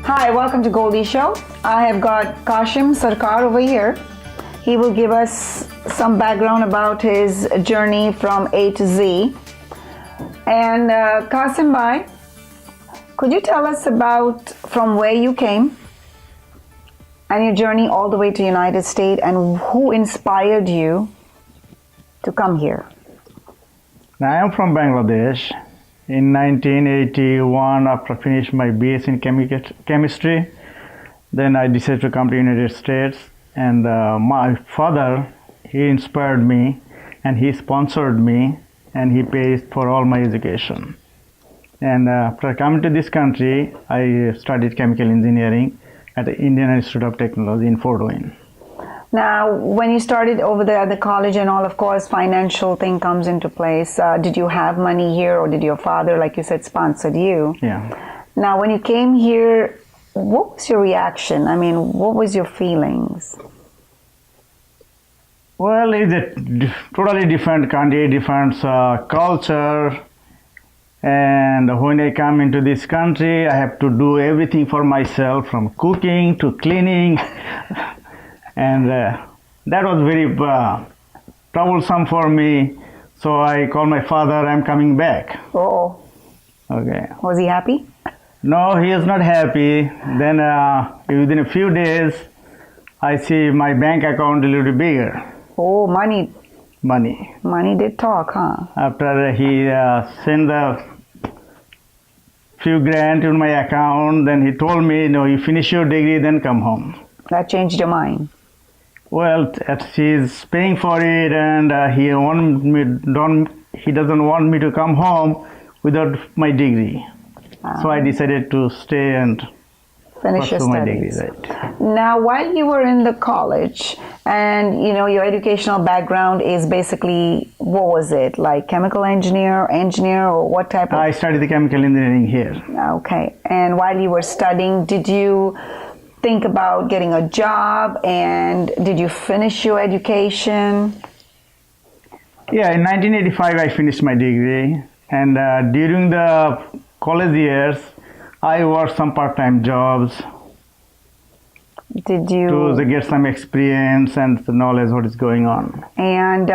Hi, welcome to Goldie Show. I have got Kashem Sarker over here. He will give us some background about his journey from A to Z. And Kasem bhai, could you tell us about from where you came and your journey all the way to United States and who inspired you to come here? I am from Bangladesh. In 1981, after I finished my BS in chemistry, then I decided to come to United States. And my father, he inspired me, and he sponsored me, and he paid for all my education. And after coming to this country, I studied chemical engineering at the Indian Institute of Technology in Fort Wayne. Now, when you started over there at the college and all, of course, financial thing comes into place. Did you have money here, or did your father, like you said, sponsored you? Yeah. Now, when you came here, what was your reaction? I mean, what was your feelings? Well, it's a totally different country, different culture. And when I come into this country, I have to do everything for myself, from cooking to cleaning. And that was very troublesome for me. So I called my father, I'm coming back. Oh. Okay. Was he happy? No, he is not happy. Then within a few days, I see my bank account a little bigger. Oh, money. Money. Money did talk, huh? After he sent a few grand to my account, then he told me, no, you finish your degree, then come home. That changed your mind? Well, she's paying for it, and he doesn't want me to come home without my degree. So I decided to stay and finish your my studies. degree, right. Now, while you were in the college, and your educational background is basically, what was it, like chemical engineer, or what type of? I studied the chemical engineering here. Okay. And while you were studying, did you think about getting a job, and did you finish your education? Yeah, in 1985 I finished my degree, and during the college years I worked some part-time jobs. Did you? To get some experience and the knowledge what is going on. And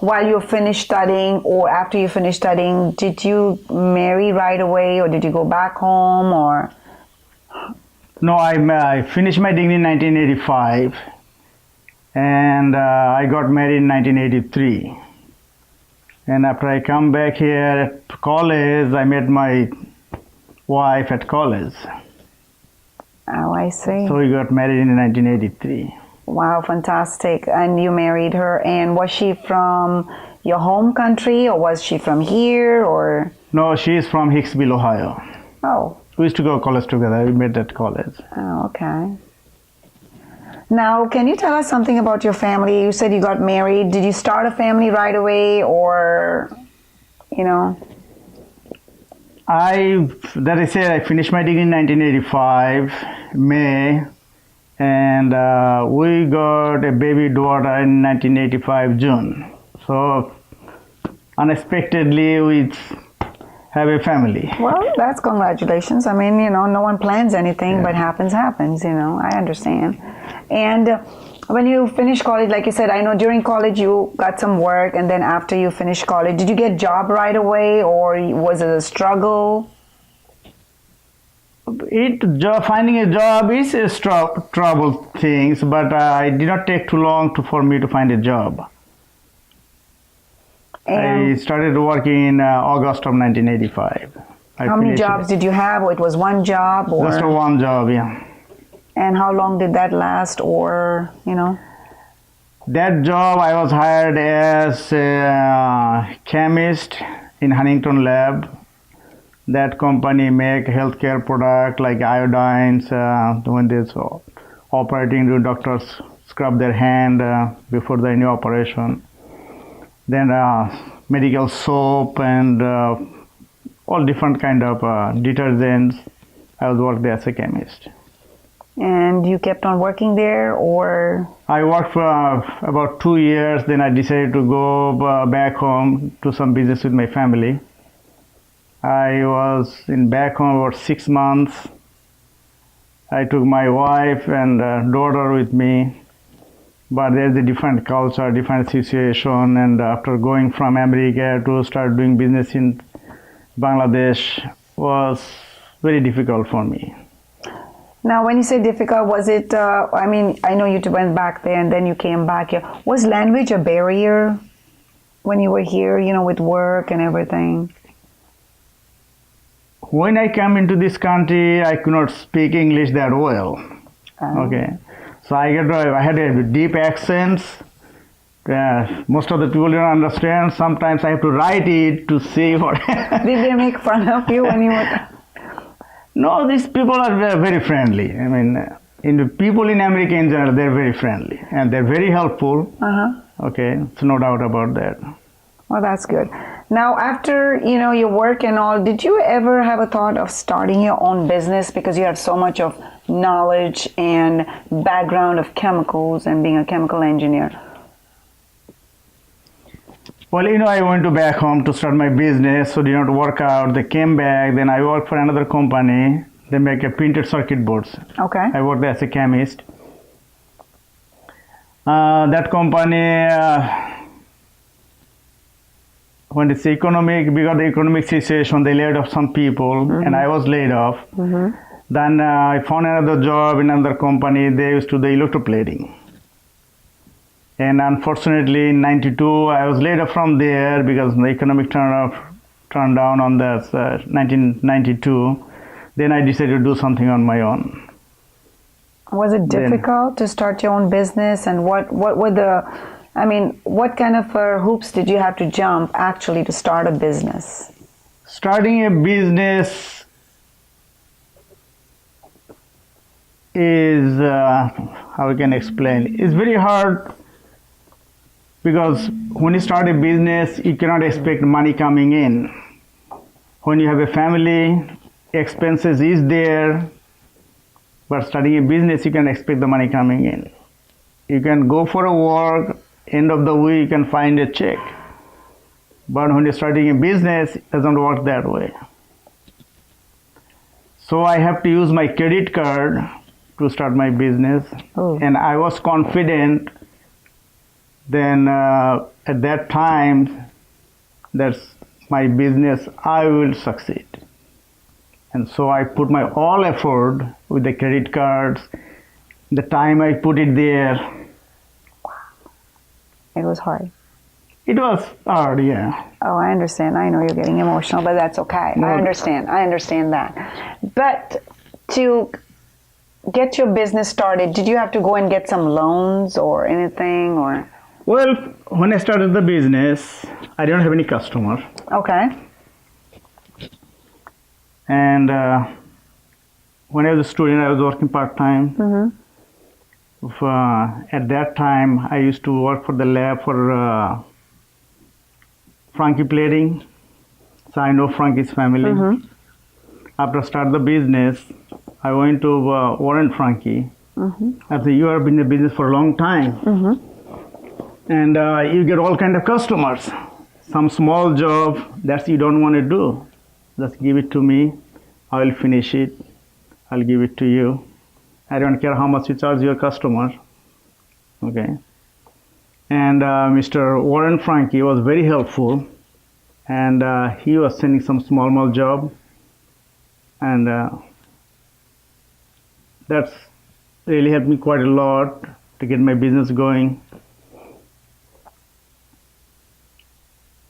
while you finished studying, or after you finished studying, did you marry right away, or did you go back home, or? No, I finished my degree in 1985, and I got married in 1983. And after I come back here at college, I met my wife at college. Oh, I see. So we got married in 1983. Wow, fantastic. And you married her, and was she from your home country, or was she from here, or? No, she is from Hicksville, Ohio. Oh. We used to go to college together. We met at college. Oh, okay. Now, can you tell us something about your family? You said you got married. Did you start a family right away, or, I finished my degree in 1985, May, and we got a baby daughter in 1985, June. So, unexpectedly, we have a family. Well, that's congratulations. I mean, no one plans anything, but happens, I understand. And when you finished college, like you said, I know during college you got some work, and then after you finished college, did you get a job right away, or was it a struggle? Finding a job is a trouble thing, but it did not take too long for me to find a job. And I started working in August of 1985. How many jobs did you have? Or it was one job? Or? Just one job, yeah. And how long did that last, or, That job, I was hired as a chemist in Huntington Lab. That company make healthcare product like iodines. When they're operating, the doctors scrub their hand before the new operation. Then medical soap and all different kind of detergents. I was working as a chemist. And you kept on working there, or? I worked for about 2 years. Then I decided to go back home to some business with my family. I was back home about 6 months. I took my wife and daughter with me, but there's a different culture, different situation, and after going from America to start doing business in Bangladesh was very difficult for me. Now, when you say difficult, was it, I mean, I know you went back there and then you came back here. Was language a barrier when you were here, you know, with work and everything? When I came into this country, I could not speak English that well. Okay, so I had a deep accents. Most of the people don't understand. Sometimes I have to write it to see what. Did they make fun of you when you were? No, these people are very friendly. I mean, people in America in general, they're very friendly and they're very helpful. Okay, so no doubt about that. Well, that's good. Now, after, you know, your work and all, did you ever have a thought of starting your own business because you have so much of knowledge and background of chemicals and being a chemical engineer? Well, you know, I went back home to start my business, so did not work out. They came back, then I worked for another company. They make a printed circuit boards. Okay. I worked as a chemist. That company, when it's economic, because the economic situation, they laid off some people, and I was laid off. Then I found another job in another company. They used to do electroplating. And unfortunately, in '92, I was laid off from there because the economic turned down on that 1992. Then I decided to do something on my own. Was it difficult to start your own business? And what were the, I mean, what kind of hoops did you have to jump actually to start a business? Starting a business is, how I can explain, it's very hard. Because when you start a business, you cannot expect money coming in. When you have a family, expenses is there, but starting a business, you can expect the money coming in. You can go for a work, end of the week, and find a check. But when you're starting a business, it doesn't work that way. So I have to use my credit card to start my business. And I was confident then at that time, that's my business, I will succeed. And so I put my all effort with the credit cards, the time I put it there. It was hard. It was hard, yeah. Oh, I understand. I know you're getting emotional, but that's okay. No. I understand that. But to get your business started, did you have to go and get some loans or anything, or? Well, when I started the business, I didn't have any customer. Okay. And when I was a student, I was working part-time. At that time, I used to work for the lab for Frankie plating. So I know Frankie's family. After I started the business, I went to Warren Frankie. I said, you have been in the business for a long time. And you get all kind of customers. Some small job that you don't want to do, just give it to me. I will finish it. I'll give it to you. I don't care how much you charge your customer. Okay. And Mr. Warren Frankie was very helpful, and he was sending some small job, and that's really helped me quite a lot to get my business going.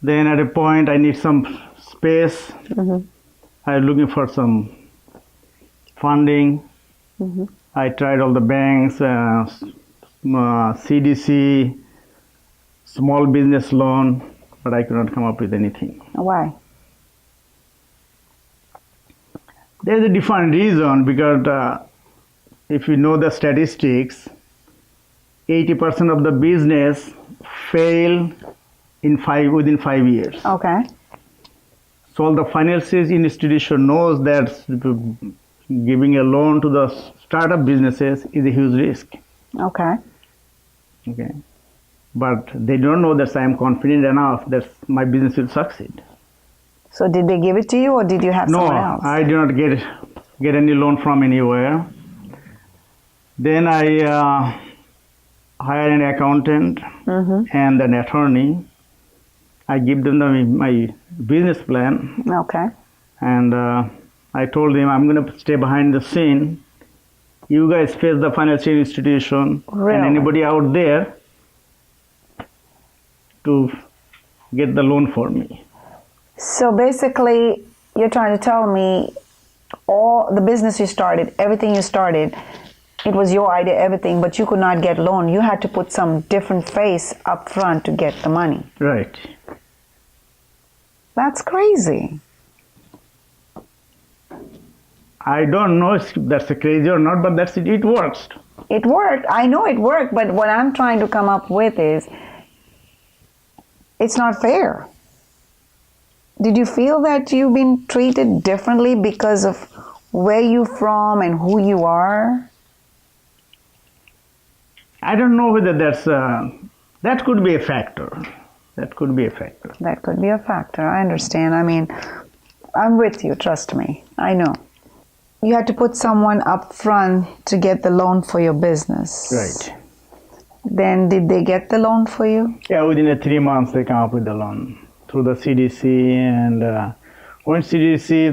Then at a point I need some space. I was looking for some funding. I tried all the banks, CDC, small business loan, but I could not come up with anything. Why? There's a different reason, because if you know the statistics, 80% of the business fail within 5 years. Okay. So all the financial institution knows that giving a loan to the startup businesses is a huge risk. Okay. Okay. But they don't know that I am confident enough that my business will succeed. So did they give it to you, or did you have someone else? No, I did not get any loan from anywhere. Then I hire an accountant and an attorney. I give them my business plan, Okay. and I told them I'm going to stay behind the scene. You guys face the financial institution Really? and anybody out there to get the loan for me. So basically, you're trying to tell me all the business you started, everything you started, it was your idea, everything, but you could not get loan. You had to put some different face up front to get the money. Right. That's crazy. I don't know if that's crazy or not, but that's it. It works. It worked. I know it worked, but what I'm trying to come up with is it's not fair. Did you feel that you've been treated differently because of where you're from and who you are? I don't know whether that could be a factor. That could be a factor. That could be a factor. I understand. I mean, I'm with you. Trust me. I know. You had to put someone up front to get the loan for your business. Right. Then did they get the loan for you? Yeah, within 3 months they come up with the loan through the CDC, and when CDC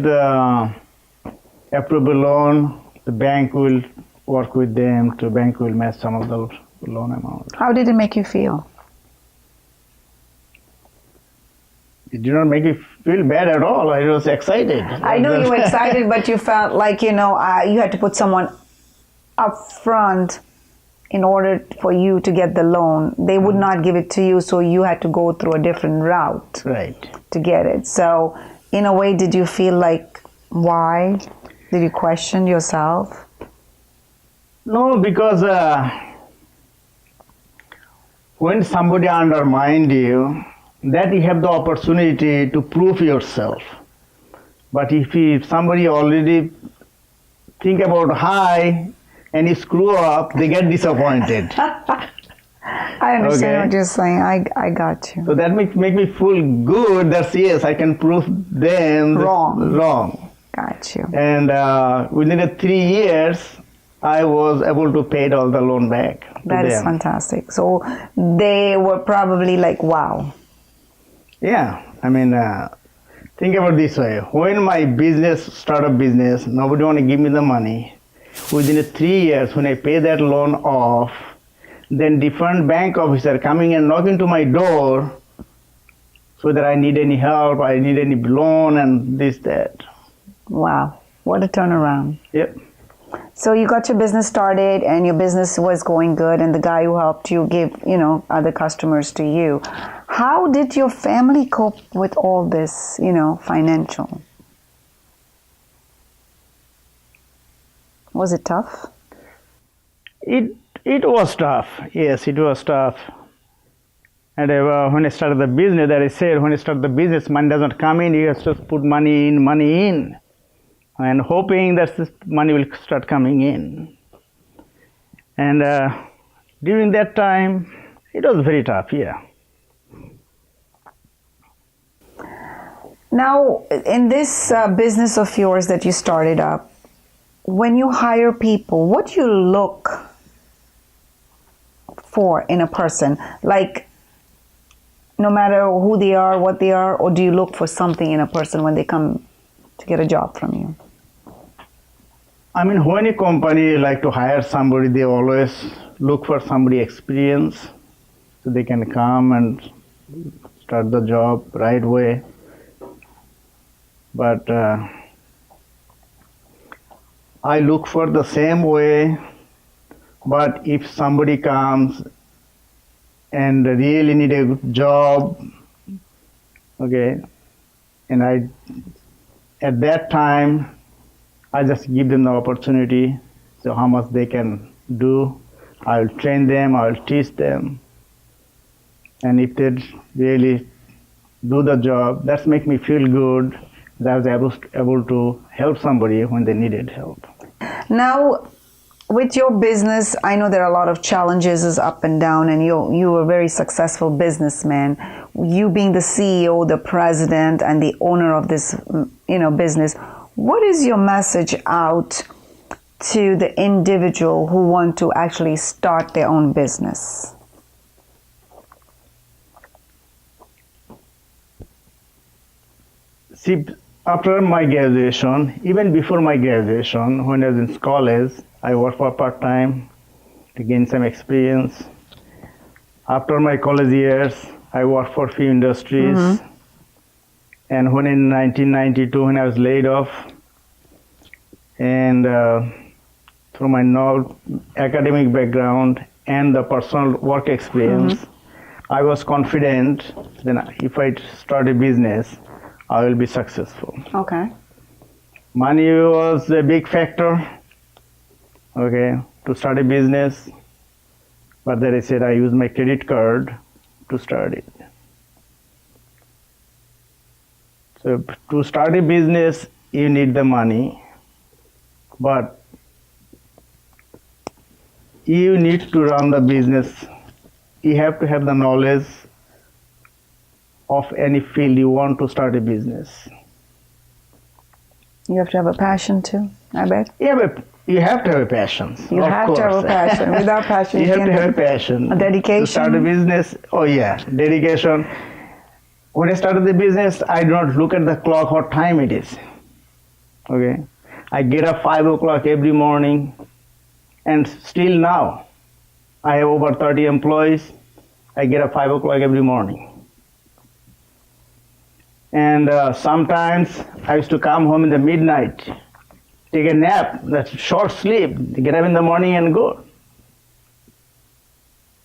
approve the loan, the bank will work with them. The bank will match some of the loan amount. How did it make you feel? It did not make me feel bad at all. I was excited. I know you were excited, but you felt like, you had to put someone up front in order for you to get the loan. They would not give it to you, so you had to go through a different route Right. to get it. So, in a way, did you feel like, why? Did you question yourself? No, because when somebody undermined you, that you have the opportunity to prove yourself. But if somebody already think about high and you screw up, they get disappointed. I understand Okay. what you're saying. I got you. So that make me feel good that yes, I can prove them wrong. Got you. And within 3 years, I was able to pay all the loan back. That is fantastic. So they were probably like, wow. Yeah, I mean, think about this way. When my startup business, nobody want to give me the money. Within 3 years, when I pay that loan off, then different bank officer coming and knocking to my door, so that I need any help, I need any loan, and this, that. Wow. What a turnaround. Yep. So you got your business started and your business was going good, and the guy who helped you give, other customers to you. How did your family cope with all this, financial? Was it tough? It was tough. Yes, it was tough. And when I started the business, that I said, when I start the business, money doesn't come in. You have to put money in, and hoping that this money will start coming in. And during that time, it was very tough. Yeah. Now, in this business of yours that you started up, when you hire people, what do you look for in a person? Like, no matter who they are, what they are, or do you look for something in a person when they come to get a job from you? I mean, when a company like to hire somebody, they always look for somebody experienced, so they can come and start the job right away. But I look for the same way. But if somebody comes and really need a job, okay, and at that time, I just give them the opportunity, so how much they can do. I'll train them, I'll teach them. And if they really do the job, that makes me feel good that I was able to help somebody when they needed help. Now, with your business, I know there are a lot of challenges is up and down, and you are a very successful businessman. You being the CEO, the president, and the owner of this, business, what is your message out to the individual who want to actually start their own business? See, after my graduation, even before my graduation, when I was in college, I worked for part-time to gain some experience. After my college years, I worked for few industries. Mm-hmm. And when in 1992, when I was laid off, and through my academic background and the personal work experience, Mm-hmm. I was confident that if I start a business, I will be successful. Okay. Money was a big factor, okay, to start a business. But then I said I use my credit card to start it. So to start a business, you need the money, but you need to run the business. You have to have the knowledge of any field you want to start a business. You have to have a passion too, I bet. You have to have a passion. You of have course. to have a passion. Without passion, you have can't to have a passion. A dedication. To start a business, oh yeah, dedication. When I started the business, I do not look at the clock what time it is. Okay, I get up 5 o'clock every morning, and still now, I have over 30 employees. I get up 5 o'clock every morning. And sometimes I used to come home in the midnight, take a nap, that's short sleep, get up in the morning and go.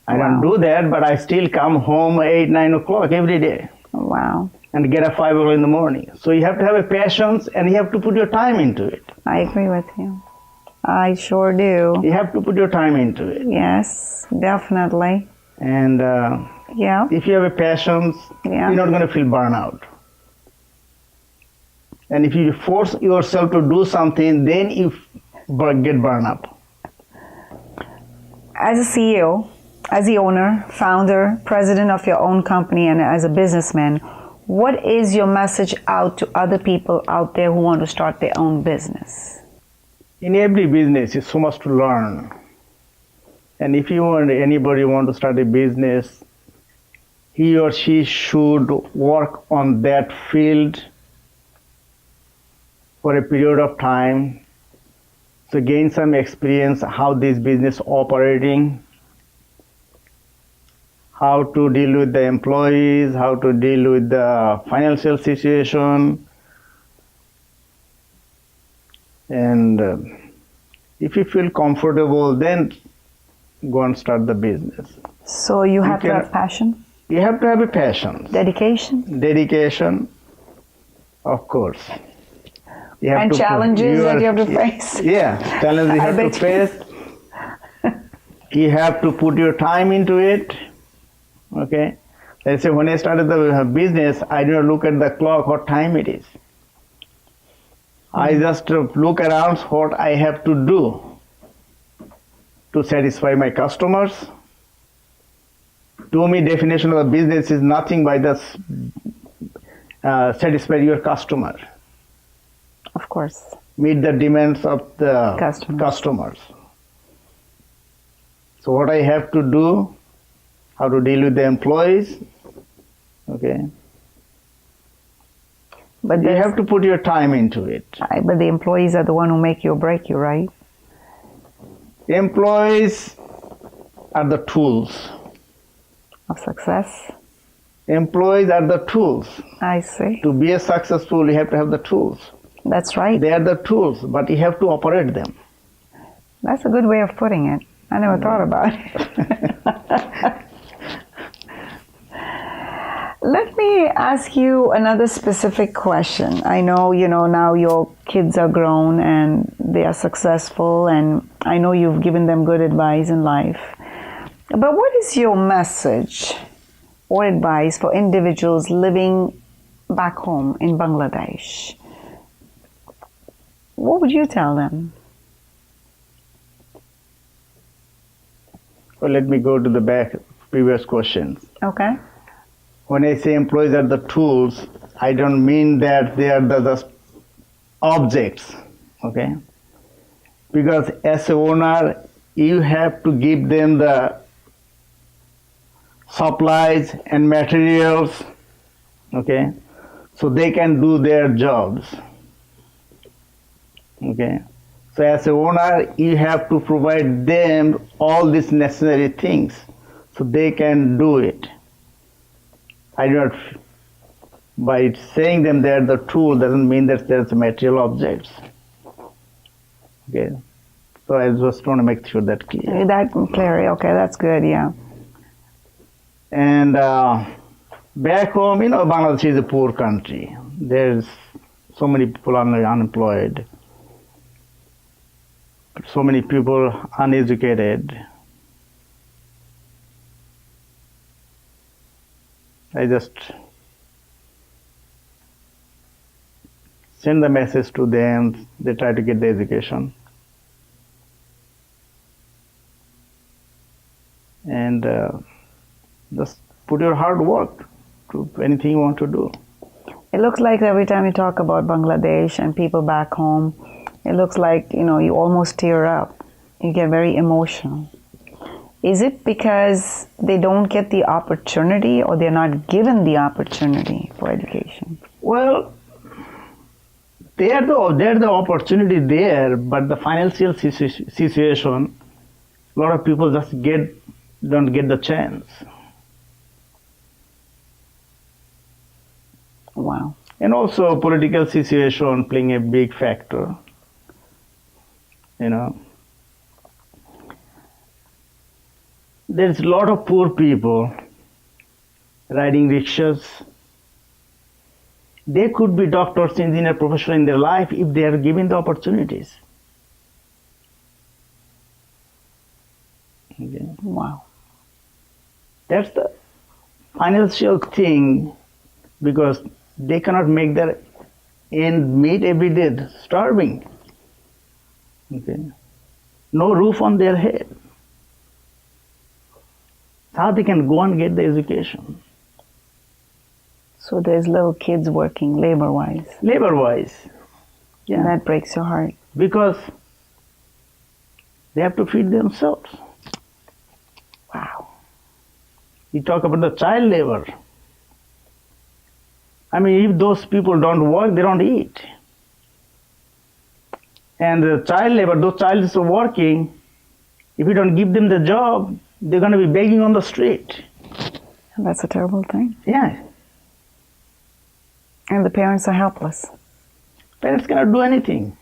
I don't do that, but I still come home 8, 9 o'clock every day. Wow. And get up 5 o'clock in the morning. So you have to have a patience and you have to put your time into it. I agree with you. I sure do. You have to put your time into it. Yes, definitely. And Yeah. if you have a patience, Yeah. you're not going to feel burnout. And if you force yourself to do something, then you get burned up. As a CEO, as the owner, founder, president of your own company, and as a businessman, what is your message out to other people out there who want to start their own business? In every business, there's so much to learn. And if anybody want to start a business, he or she should work on that field for a period of time to gain some experience how this business operating, how to deal with the employees, how to deal with the financial situation. And if you feel comfortable, then go and start the business. So you have to have passion, You have to have a passion. dedication, Dedication, of course. You have and to challenges that you have to face. Yeah, challenges you I have to bet face. You have to put your time into it. Okay. Let's say when I started the business, I did not look at the clock what time it is. I just look around what I have to do to satisfy my customers. To me, definition of a business is nothing but just satisfy your customer. Of course. Meet the demands of the customers. So what I have to do, how to deal with the employees, okay. But You have to put your time into it. but the employees are the one who make you or break you, right? Employees are the tools. Of success. Employees are the tools. I see. To be a successful, you have to have the tools. That's right. They are the tools, but you have to operate them. That's a good way of putting it. I never thought about it. Let me ask you another specific question. I know, now your kids are grown and they are successful, and I know you've given them good advice in life. But what is your message or advice for individuals living back home in Bangladesh? What would you tell them? Well, let me go to the previous questions. Okay. When I say employees are the tools, I don't mean that they are just objects, okay? because as a owner, you have to give them the supplies and materials, okay, so they can do their jobs. Okay, so as a owner, you have to provide them all these necessary things so they can do it. I do not, by saying them they're the tool doesn't mean that there's material objects. Okay, so I just want to make sure that clear. That clear. Okay, that's good. Yeah. And back home, Bangladesh is a poor country. There's so many people unemployed, so many people uneducated. I just send the message to them. They try to get the education. And just put your hard work to anything you want to do. It looks like every time you talk about Bangladesh and people back home, it looks like, you almost tear up. You get very emotional. Is it because they don't get the opportunity or they're not given the opportunity for education? Well, there's the opportunity there, but the financial situation, a lot of people just don't get the chance. Wow. And also political situation playing a big factor. There's a lot of poor people riding rickshaws. They could be doctors, engineer, professional in their life if they are given the opportunities. Okay. Wow. That's the financial thing, because they cannot make their end meet every day, starving. Okay. No roof on their head. How they can go and get the education? So there's little kids working labor-wise. Labor-wise, yeah. And that breaks your heart. Because they have to feed themselves. Wow. You talk about the child labor. I mean, if those people don't work, they don't eat. And the child labor, those childs are working, if you don't give them the job, they're going to be begging on the street. And that's a terrible thing. Yeah. And the parents are helpless. Parents cannot do anything.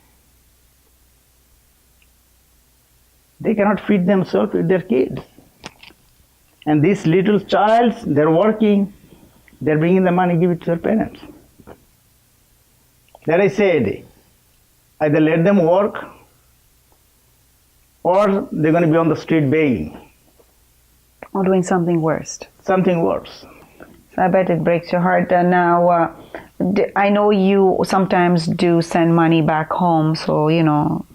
They cannot feed themselves with their kids. And these little childs, they're working, they're bringing the money, give it to their parents. That I said, either let them work or they're going to be on the street begging. Or doing something worse. Something worse. So I bet it breaks your heart. Now, I know you sometimes do send money back home so,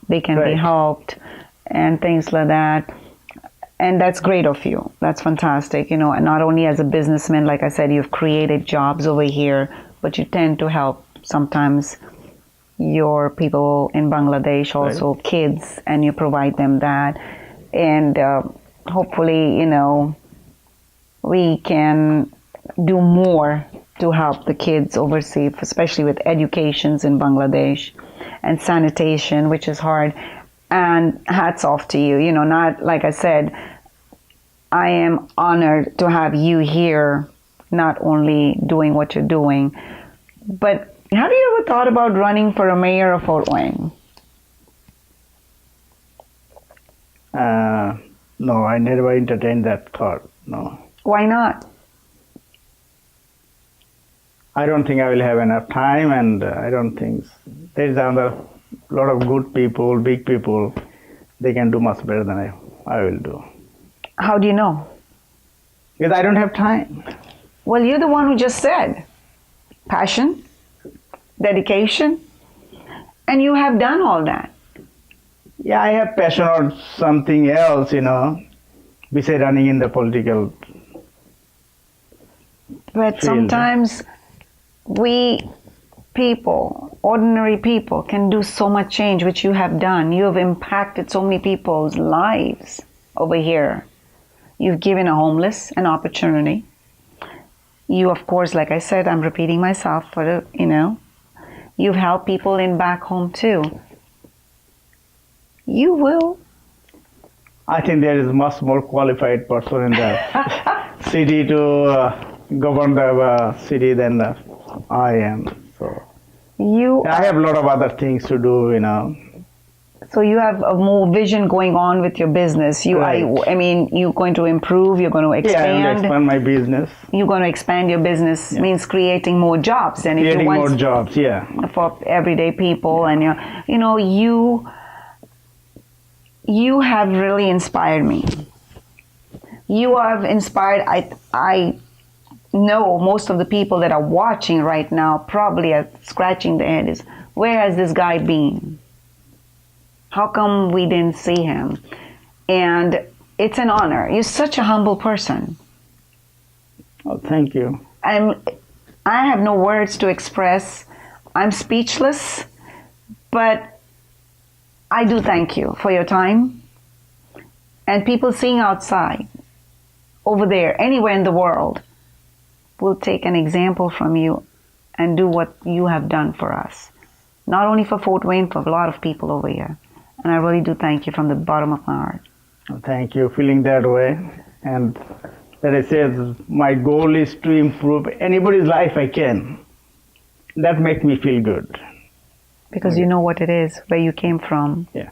they can be helped and things like that. And that's great of you. That's fantastic. And not only as a businessman, like I said, you've created jobs over here, but you tend to help sometimes your people in Bangladesh, also kids, and you provide them that. And hopefully, we can do more to help the kids overseas, especially with educations in Bangladesh and sanitation, which is hard. And hats off to you. Not like I said, I am honored to have you here, not only doing what you're doing, but have you ever thought about running for a mayor of Fort Wayne? No, I never entertained that thought, no. Why not? I don't think I will have enough time, and I don't think there's a lot of good people, big people. They can do much better than I will do. How do you know? Because I don't have time. Well, you're the one who just said passion, dedication, and you have done all that. Yeah, I have passion or something else, besides running in the political But field. sometimes people, ordinary people, can do so much change, which you have done. You have impacted so many people's lives over here. You've given a homeless an opportunity. You, of course, like I said, I'm repeating myself for the, you've helped people in back home too. You will. I think there is much more qualified person in the city to govern the city than I am. So I have a lot of other things to do, So you have a more vision going on with your business. Right. I mean, you're going to improve. You're going to expand. Yeah, I want to expand my business. You're going to expand your business. Yeah. Means creating more jobs and Creating more jobs, yeah. for everyday people. And you have really inspired me. You have inspired. I know most of the people that are watching right now probably are scratching their head. Is where has this guy been? How come we didn't see him? And it's an honor. You're such a humble person. Oh, thank you. I have no words to express. I'm speechless, but I do thank you for your time. And people seeing outside, over there, anywhere in the world, will take an example from you and do what you have done for us. Not only for Fort Wayne, for a lot of people over here. And I really do thank you from the bottom of my heart. Thank you, feeling that way. And that I said, my goal is to improve anybody's life I can. That makes me feel good. Because you know what it is, where you came from. Yeah.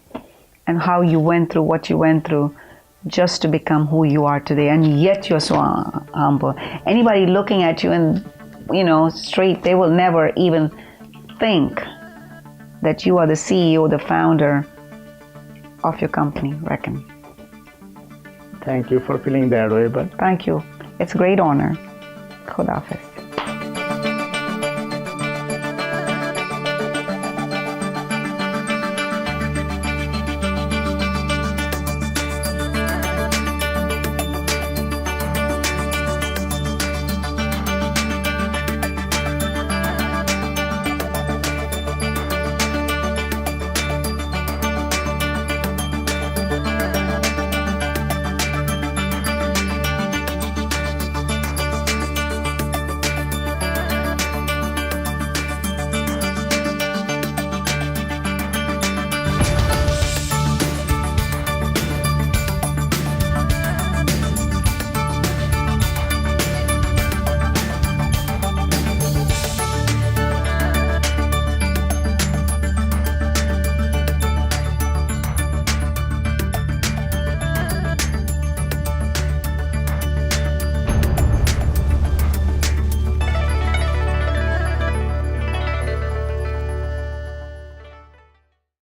And how you went through what you went through just to become who you are today. And yet you're so humble. Anybody looking at you and, straight, they will never even think that you are the CEO, the founder of your company, reckon. Thank you for feeling that way, but thank you. It's a great honor. Khud Hafiz.